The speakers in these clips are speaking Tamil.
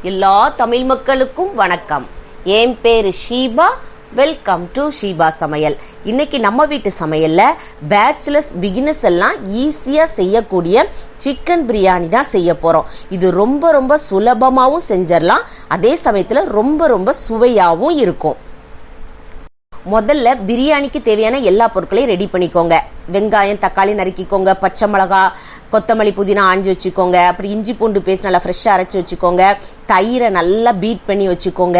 எல்லா தமிழ் மக்களுக்கும் வணக்கம். என் பேரு ஷீபா. வெல்கம் டு ஷீபா சமையல். இன்னைக்கு நம்ம வீட்டு சமையல்ல பேச்சுலர்ஸ் பிகினர்ஸ் எல்லாம் ஈஸியா செய்யக்கூடிய சிக்கன் பிரியாணி தான் செய்ய போறோம். இது ரொம்ப சுலபமாகவும் செஞ்சிடலாம், அதே சமயத்துல ரொம்ப சுவையாகவும் இருக்கும். முதல்ல பிரியாணிக்கு தேவையான எல்லா பொருட்களையும் ரெடி பண்ணிக்கோங்க. வெங்காயம், தக்காளி நறுக்கிக்கோங்க, பச்சை மிளகா, கொத்தமல்லி, புதினா ஆஞ்சி வச்சுக்கோங்க. அப்புறம் இஞ்சி பூண்டு பேஸ்ட் நல்லா ஃப்ரெஷ்ஷாக அரைச்சி வச்சுக்கோங்க. தயிரை நல்லா பீட் பண்ணி வச்சுக்கோங்க.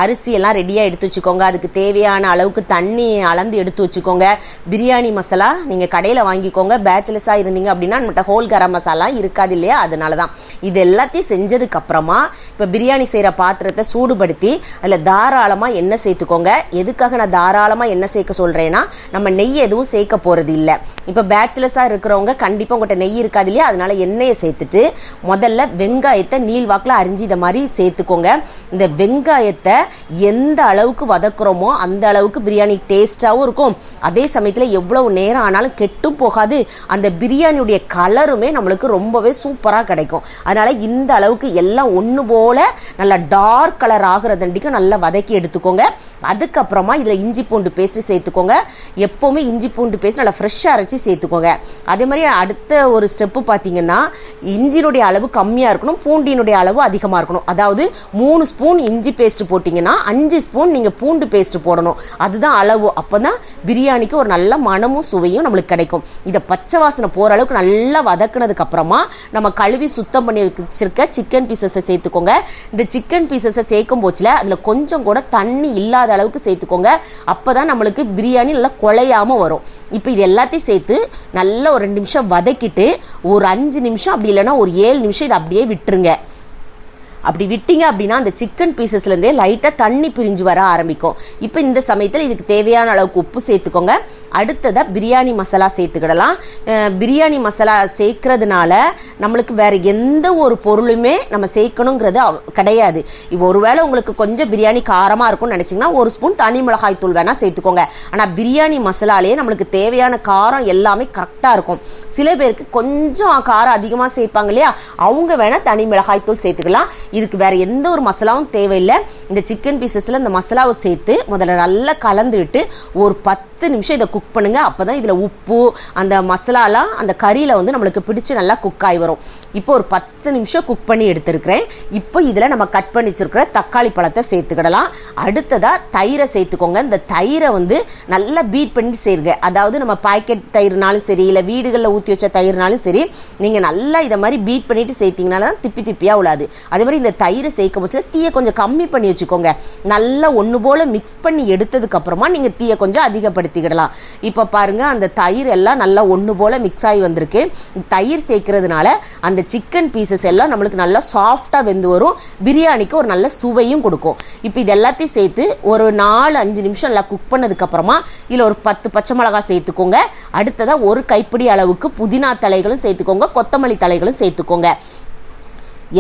அரிசியெல்லாம் ரெடியாக எடுத்து வச்சுக்கோங்க. அதுக்கு தேவையான அளவுக்கு தண்ணி அளந்து எடுத்து வச்சுக்கோங்க. பிரியாணி மசாலா நீங்கள் கடையில் வாங்கிக்கோங்க. பேச்சுலர்ஸாக இருந்தீங்க அப்படின்னா நம்மகிட்ட ஹோல் கரம் மசாலா இருக்காது இல்லையா, அதனால தான். இது எல்லாத்தையும் செஞ்சதுக்கப்புறமா இப்போ பிரியாணி செய்கிற பாத்திரத்தை சூடுபடுத்தி அதில் தாராளமாக எண்ணெய் சேர்த்துக்கோங்க. எதுக்காக நான் தாராளமாக எண்ணெய் சேர்க்க சொல்கிறேன்னா, நம்ம நெய் எதுவும் சேர்க்க போகிறது இல்லை. இப்போ பேச்சுலர்ஸாக இருக்கிறவங்க கண்டிப்பாக உங்கள்கிட்ட நெய் இருக்காது இல்லையா, அதனால எண்ணெயை சேர்த்துட்டு முதல்ல வெங்காயத்தை நீள்வாக்கில் அரிஞ்சு இதை மாதிரி சேர்த்துக்கோங்க. இந்த வெங்காயத்தை எந்த அளவுக்கு வதக்குறோமோ அந்த அளவுக்கு பிரியாணி டேஸ்டாகவும் இருக்கும். அதே சமயத்தில் எவ்வளவு நேரம் ஆனாலும் கெட்டும் போகாது. அந்த பிரியாணியுடைய கலருமே நம்மளுக்கு ரொம்பவே சூப்பராக கிடைக்கும். அதனால இந்த அளவுக்கு எல்லாம் ஒன்று போல நல்லா டார்க் கலர் ஆகிறதண்டிக்கும் நல்லா வதக்கி எடுத்துக்கோங்க. அதுக்கப்புறமா இதில் இஞ்சி பூண்டு பேஸ்ட் சேர்த்துக்கோங்க. எப்போவுமே இஞ்சி பூண்டு பேஸ்ட் நல்லா ஃப்ரெஷ்ஷாக அரைச்சி சேர்த்துக்கோங்க. அதே மாதிரி அடுத்த ஒரு ஸ்டெப்பு பார்த்தீங்கன்னா, இஞ்சினுடைய அளவு கம்மியாக இருக்கணும், பூண்டினுடைய அளவு அதிகமாக இருக்கணும். அதாவது 3 ஸ்பூன் இஞ்சி பேஸ்ட் போட்டிங்கன்னா 5 ஸ்பூன் நீங்கள் பூண்டு பேஸ்ட் போடணும். அதுதான் அளவு. அப்போ தான் பிரியாணிக்கு ஒரு நல்ல மனமும் சுவையும் நம்மளுக்கு கிடைக்கும். இதை பச்சை வாசனை போகிற அளவுக்கு நல்லா வதக்குனதுக்கு அப்புறமா நம்ம கழுவி சுத்தம் பண்ணி வச்சிருக்க சிக்கன் பீசஸை சேர்த்துக்கோங்க. இந்த சிக்கன் பீசஸை சேர்க்கும் போச்சில் அதில் கொஞ்சம் கூட தண்ணி இல்லாத அளவுக்கு சேர்த்துக்கோங்க. அப்போ தான் நம்மளுக்கு பிரியாணி நல்லா குழையாமல் வரும். இப்போ இது எல்லாத்தையும் சேர்த்து நல்லா ஒரு 2 நிமிஷம் வதக்கிட்டு ஒரு 5 நிமிஷம் அப்படி இல்லைன்னா ஒரு 7 நிமிஷம் இதை அப்படியே விட்டுருங்க. அப்படி விட்டீங்க அப்படின்னா அந்த சிக்கன் பீசஸ்லேருந்தே லைட்டாக தண்ணி பிரிஞ்சு வர ஆரம்பிக்கும். இப்போ இந்த சமயத்தில் இதுக்கு தேவையான அளவுக்கு உப்பு சேர்த்துக்கோங்க. அடுத்ததாக பிரியாணி மசாலா சேர்த்துக்கிடலாம். பிரியாணி மசாலா சேர்க்கறதுனால நம்மளுக்கு வேறு எந்த ஒரு பொருளுமே நம்ம சேர்க்கணுங்கிறது கிடையாது. இப்போ ஒருவேளை உங்களுக்கு கொஞ்சம் பிரியாணி காரமாக இருக்கும்னு நினச்சிங்கன்னா 1 ஸ்பூன் தனி மிளகாய் தூள் வேணால் சேர்த்துக்கோங்க. ஆனால் பிரியாணி மசாலாலேயே நம்மளுக்கு தேவையான காரம் எல்லாமே கரெக்டாக இருக்கும். சில பேருக்கு கொஞ்சம் காரம் அதிகமாக சேர்ப்பாங்க இல்லையா, அவங்க வேணால் தனி மிளகாய் தூள் சேர்த்துக்கலாம். இதுக்கு வேற எந்த ஒரு மசாலாவும் தேவையில்லை. இந்த சிக்கன் பீசஸ்ல இந்த மசாலாவை சேர்த்து முதல்ல நல்லா கலந்து விட்டு ஒரு 10 நிமிஷம் இதை குக் பண்ணுங்க. அப்பதான் இதுல உப்பு அந்த மசாலாலாம் அந்த கறியில வந்து நம்மளுக்கு பிடிச்சு நல்லா குக் ஆகி வரும். இப்போ ஒரு 10 நிமிஷம் குக் பண்ணி எடுத்துருக்கிறேன். இப்போ இதுல நம்ம கட் பண்ணி வச்சிருக்கிற தக்காளி பழத்தை சேர்த்துக்கிடலாம். அடுத்ததா தயிரை சேர்த்துக்கோங்க. இந்த தயிரை வந்து நல்லா பீட் பண்ணி சேருங்க. அதாவது நம்ம பாக்கெட் தயிர்னாலும் சரி, இல்லை வீடுகளில் ஊற்றி வச்ச தயிர்னாலும் சரி, நீங்க நல்லா இதை மாதிரி பீட் பண்ணிட்டு சேர்த்தீங்கன்னா தான் திப்பியா உள்ளாது. அதே மாதிரி இந்த தயிரை சேர்க்கும் போது தீயை கொஞ்சம் கம்மி பண்ணி வச்சுக்கோங்க. நல்லா ஒன்று போல மிக்ஸ் பண்ணி எடுத்ததுக்கு அப்புறமா நீங்க தீயை கொஞ்சம் அதிகப்படுத்திக்கிடலாம். இப்போ பாருங்க, அந்த தயிர் எல்லாம் நல்லா ஒன்று போல மிக்ஸ் ஆகி வந்திருக்கு. தயிர் சேர்க்கறதுனால அந்த சிக்கன் பீசஸ் எல்லாம் நம்மளுக்கு நல்லா சாஃப்டா வெந்து வரும். பிரியாணிக்கு ஒரு நல்ல சுவையும் கொடுக்கும். இப்போ இது எல்லாத்தையும் சேர்த்து ஒரு 4-5 நிமிஷம் நல்லா குக் பண்ணதுக்கு அப்புறமா இதுல ஒரு 10 பச்சை மிளகாய் சேர்த்துக்கோங்க. அடுத்ததா ஒரு கைப்பிடி அளவுக்கு புதினா தலைகளும் சேர்த்துக்கோங்க, கொத்தமல்லி தலைகளும் சேர்த்துக்கோங்க.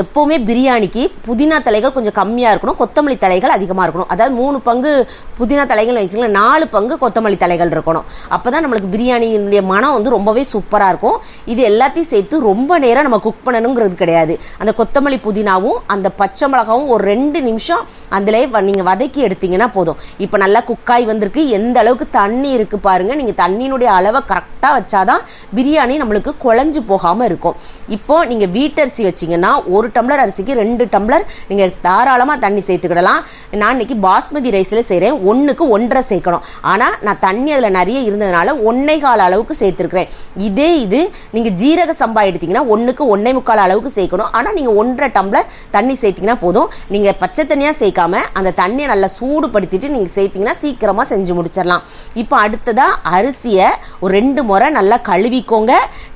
எப்போவுமே பிரியாணிக்கு புதினா தலைகள் கொஞ்சம் கம்மியாக இருக்கணும், கொத்தமல்லி தலைகள் அதிகமாக இருக்கணும். அதாவது 3 பங்கு புதினா தலைகள் வச்சுக்கலாம், 4 பங்கு கொத்தமல்லி தலைகள் இருக்கணும். அப்போ தான் நம்மளுக்கு பிரியாணியினுடைய மனம் வந்து ரொம்பவே சூப்பராக இருக்கும். இது எல்லாத்தையும் சேர்த்து ரொம்ப நேரம் நம்ம குக் பண்ணணுங்கிறது கிடையாது. அந்த கொத்தமல்லி புதினாவும் அந்த பச்சை மிளகாவும் ஒரு 2 நிமிஷம் அதிலே நீங்கள் வதக்கி எடுத்தீங்கன்னா போதும். இப்போ நல்லா குக்காய் வந்திருக்கு. எந்த அளவுக்கு தண்ணி இருக்குது பாருங்கள். நீங்கள் தண்ணியினுடைய அளவை கரெக்டாக வச்சாதான் பிரியாணி நம்மளுக்கு குழஞ்சு போகாமல் இருக்கும். இப்போ நீங்கள் வீட்டரிசி வச்சிங்கன்னா 1 டம்ளர் அரிசிக்கு 2 டம்ளர் நீங்கள் தாராளமாக தண்ணி சேர்த்துக்கிடலாம். நான் இன்னைக்கு பாஸ்மதி ரைஸில் செய்கிறேன். 1க்கு 1.5 சேர்க்கணும். ஆனால் நான் தண்ணி அதில் நிறைய இருந்ததுனால 1.25 அளவுக்கு சேர்த்துருக்கிறேன். இது நீங்கள் ஜீரக சம்பா எடுத்தீங்கன்னா 1க்கு 1.25 அளவுக்கு சேர்க்கணும். ஆனால் நீங்கள் 1.5 டம்ளர் தண்ணி சேர்த்திங்கன்னா போதும். நீங்கள் பச்சை தண்ணியாக சேர்க்காம அந்த தண்ணியை நல்லா சூடுபடுத்திட்டு நீங்கள் சேர்த்திங்கன்னா சீக்கிரமாக செஞ்சு முடிச்சிடலாம். இப்போ அடுத்ததாக அரிசியை ஒரு 2 முறை நல்லா கழுவிக்கோங்க.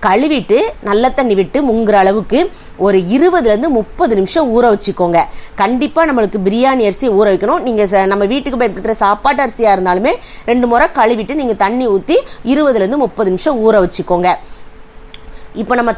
கழுவிட்டு நல்ல தண்ணி விட்டு முங்குற அளவுக்கு ஒரு 20-30 நிமிஷம் ஊற வச்சுக்கோங்க. கண்டிப்பாக நம்மளுக்கு பிரியாணி அரிசி ஊற வைக்கணும். நீங்கள் நம்ம வீட்டுக்கு பயன்படுத்துகிற சாப்பாட்டு அரிசியாக இருந்தாலுமே 2 முறை கழுவிட்டு நீங்கள் தண்ணி ஊற்றி 20-30 நிமிஷம் ஊற வச்சுக்கோங்க. இப்போ நம்ம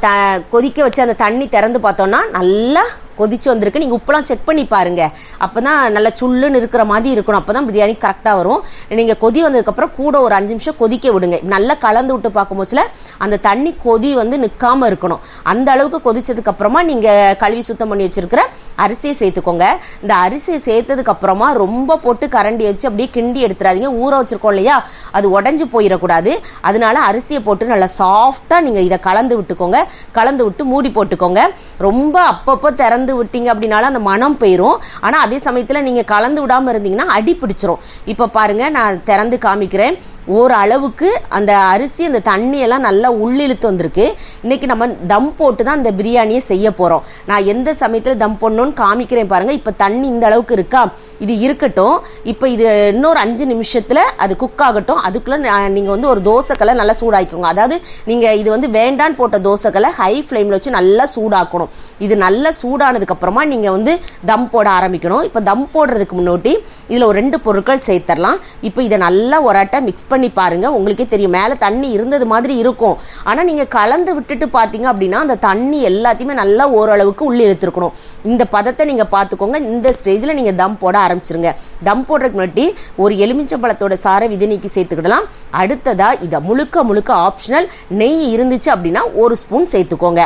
கொதிக்க வச்சு அந்த தண்ணி திறந்து பார்த்தோம்னா நல்லா கொதிச்சு வந்திருக்கு. நீங்கள் உப்பெல்லாம் செக் பண்ணி பாருங்கள். அப்போ தான் நல்லா சுள்ளுன்னு இருக்கிற மாதிரி இருக்கணும். அப்போ தான் பிரியாணி கரெக்டாக வரும். நீங்கள் கொதி வந்ததுக்கப்புறம் கூட ஒரு 5 நிமிஷம் கொதிக்க விடுங்க. நல்லா கலந்து விட்டு பார்க்கும்போதுல அந்த தண்ணி கொதி வந்து நிற்காமல் இருக்கணும். அந்த அளவுக்கு கொதிச்சதுக்கப்புறமா நீங்கள் கழுவி சுத்தம் பண்ணி வச்சுருக்கிற அரிசியை சேர்த்துக்கோங்க. இந்த அரிசியை சேர்த்ததுக்கப்புறமா ரொம்ப போட்டு கரண்டி வச்சு அப்படியே கிண்டி எடுத்துடாதீங்க. ஊற வச்சுருக்கோம் இல்லையா, அது உடஞ்சி போயிடக்கூடாது. அதனால அரிசியை போட்டு நல்லா சாஃப்டாக நீங்கள் இதை கலந்து விட்டுக்கோங்க. கலந்து விட்டு மூடி போட்டுக்கோங்க. ரொம்ப அப்பப்போ திறந்து விட்டீங்க அப்படின்னாலும் அந்த மனம் போயிடும். ஆனால் அதே சமயத்தில் நீங்கள் கலந்து விடாமல் இருந்தீங்கன்னா அடி பிடிச்சிரும். இப்போ பாருங்கள், நான் திறந்து காமிக்கிறேன். ஓரளவுக்கு அந்த அரிசி அந்த தண்ணியெல்லாம் நல்லா உள்ளிழுத்து வந்திருக்கு. இன்றைக்கி நம்ம தம் போட்டு தான் அந்த பிரியாணியை செய்ய போகிறோம். நான் எந்த சமயத்தில் தம் பண்ணணும்னு காமிக்கிறேன் பாருங்கள். இப்போ தண்ணி இந்த அளவுக்கு இருக்கா, இது இருக்கட்டும். இப்போ இது இன்னொரு 5 நிமிஷத்தில் அது குக் ஆகட்டும். அதுக்குள்ளே நீங்கள் வந்து ஒரு தோசைக்கல்லை நல்லா சூடாக்கிக்கோங்க. அதாவது நீங்கள் இது வந்து வேண்டான்னு போட்ட தோசைக்கல்லை ஹை ஃப்ளேமில் வச்சு நல்லா சூடாக்கணும். இது நல்லா சூடானதுக்கப்புறமா நீங்கள் வந்து தம் போட ஆரம்பிக்கணும். இப்போ தம் போடுறதுக்கு முன்னாடி இதில் ஒரு 2 பொருட்கள் சேர்த்துடலாம். இப்போ இதை நல்லா ஒரு அட்டை மிக்ஸ் பண்ணி பாருங்க. உங்களுக்கே தெரியும், மேலே தண்ணி இருந்தது மாதிரி இருக்கும். ஆனால் நீங்கள் கலந்து விட்டுட்டு பார்த்தீங்க அப்படின்னா அந்த தண்ணி எல்லாத்தையுமே நல்லா ஓரளவுக்கு உள்ளே இழுத்துருக்கணும். இந்த பதத்தை நீங்கள் பார்த்துக்கோங்க. இந்த ஸ்டேஜில் நீங்கள் தம் போட ஆரம்பிச்சிருங்க. தம் போடுறதுக்கு முன்னாடி ஒரு எலுமிச்சம்பழத்தோட சாறை விதை நீக்கி சேர்த்துக்கிடலாம். அடுத்ததாக இதை முழுக்க ஆப்ஷனல், நெய் இருந்துச்சு அப்படின்னா 1 ஸ்பூன் சேர்த்துக்கோங்க.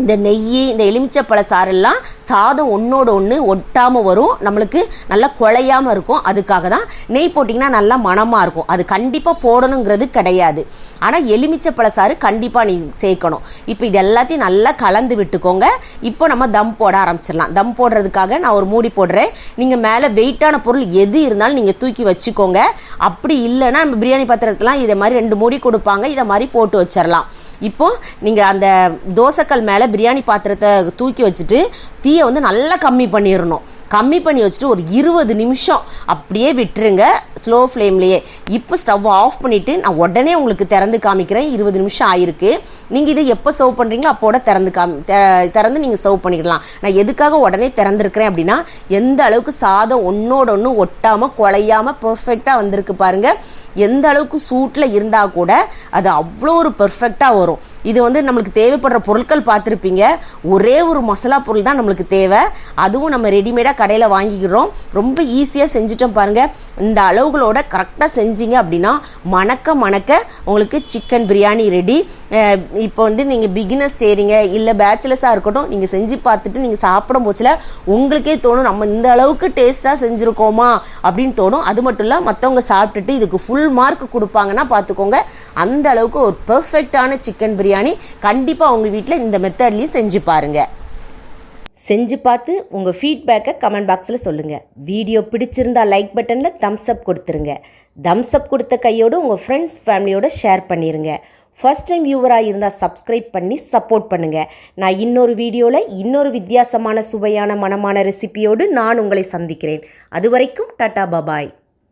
இந்த நெய், இந்த எலுமிச்சப்பழ சாரெல்லாம் சாதம் ஒன்றோட ஒன்று ஒட்டாமல் வரும், நம்மளுக்கு நல்லா குழையாமல் இருக்கும். அதுக்காக தான் நெய் போட்டிங்கன்னா நல்லா மணமாக இருக்கும். அது கண்டிப்பாக போடணுங்கிறது கிடையாது. ஆனால் எலுமிச்சப்பழ சாறு கண்டிப்பாக நீ சேர்க்கணும். இப்போ இது எல்லாத்தையும் நல்லா கலந்து விட்டுக்கோங்க. இப்போ நம்ம தம் போட ஆரம்பிச்சிடலாம். தம் போடுறதுக்காக நான் ஒரு மூடி போடுறேன். நீங்கள் மேலே வெயிட்டான பொருள் எது இருந்தாலும் நீங்கள் தூக்கி வச்சுக்கோங்க. அப்படி இல்லைன்னா நம்ம பிரியாணி பாத்திரத்தெலாம் இதை மாதிரி 2 மூடி கொடுப்பாங்க, இதை மாதிரி போட்டு வச்சிடலாம். இப்போ நீங்கள் அந்த தோசைக்கல் மேலே பிரியாணி பாத்திரத்தை தூக்கி வச்சுட்டு தீயை வந்து நல்லா கம்மி பண்ணிடணும். கம்மி பண்ணி வச்சுட்டு ஒரு 20 நிமிஷம் அப்படியே விட்டுருங்க, ஸ்லோ ஃப்ளேம்லேயே. இப்போ ஸ்டவ் ஆஃப் பண்ணிவிட்டு நான் உடனே உங்களுக்கு திறந்து காமிக்கிறேன். 20 நிமிஷம் ஆயிருக்கு. நீங்கள் இதை எப்போ சர்வ் பண்ணுறீங்களோ அப்போட திறந்து நீங்கள் சர்வ் பண்ணிக்கலாம். நான் எதுக்காக உடனே திறந்துருக்கிறேன் அப்படின்னா, எந்த அளவுக்கு சாதம் ஒன்றோட ஒன்று ஒட்டாமல் குழையாமல் பர்ஃபெக்டாக வந்திருக்கு பாருங்கள். எந்த அளவுக்கு சூட்டில் இருந்தால் கூட அது அவ்வளோ ஒரு பெர்ஃபெக்டாக வரும். இது வந்து நம்மளுக்கு தேவைப்படுற பொருட்கள் பார்த்துருப்பீங்க. ஒரே ஒரு மசாலா பொருள் தான் நம்மளுக்கு தேவை. அதுவும் நம்ம ரெடிமேடாக கடையில் வாங்கிக்கிறோம். ரொம்ப ஈஸியாக செஞ்சுட்டோம் பாருங்கள். இந்த அளவுகளோட கரெக்டாக செஞ்சீங்க அப்படின்னா மணக்க உங்களுக்கு சிக்கன் பிரியாணி ரெடி. இப்போ வந்து நீங்கள் பிகினர்ஸ் செய்கிறீங்க இல்லை பேச்சுலர்ஸாக இருக்கட்டும், நீங்கள் செஞ்சு பார்த்துட்டு நீங்கள் சாப்பிடும் போச்சில் உங்களுக்கே தோணும் நம்ம இந்த அளவுக்கு டேஸ்ட்டாக செஞ்சுருக்கோமா அப்படின்னு தோணும். அது மட்டும் இல்லை, மற்றவங்க சாப்பிட்டுட்டு இதுக்கு ஃபுல் மார்க் கொடுப்பாங்கன்னா பார்த்துக்கோங்க. அந்த அளவுக்கு ஒரு பெர்ஃபெக்டான சிக்கன் பிரியாணி கண்டிப்பாக உங்கள் வீட்டில் இந்த மெத்தட்லேயும் செஞ்சு பாருங்கள். செஞ்சு பார்த்து உங்கள் ஃபீட்பேக்கை கமெண்ட் பாக்ஸில் சொல்லுங்கள். வீடியோ பிடிச்சிருந்தா லைக் பட்டனில் தம்ஸ் அப் கொடுத்துருங்க. தம்ஸ் அப் கொடுத்த கையோடு உங்கள் ஃப்ரெண்ட்ஸ் ஃபேமிலியோடு ஷேர் பண்ணிடுங்க. ஃபர்ஸ்ட் டைம் வியூவராக இருந்தால் சப்ஸ்கிரைப் பண்ணி சப்போர்ட் பண்ணுங்கள். நான் இன்னொரு வீடியோவில் இன்னொரு வித்தியாசமான சுவையான மனமான ரெசிபியோடு நான் உங்களை சந்திக்கிறேன். அது வரைக்கும் டாடா பபாய்.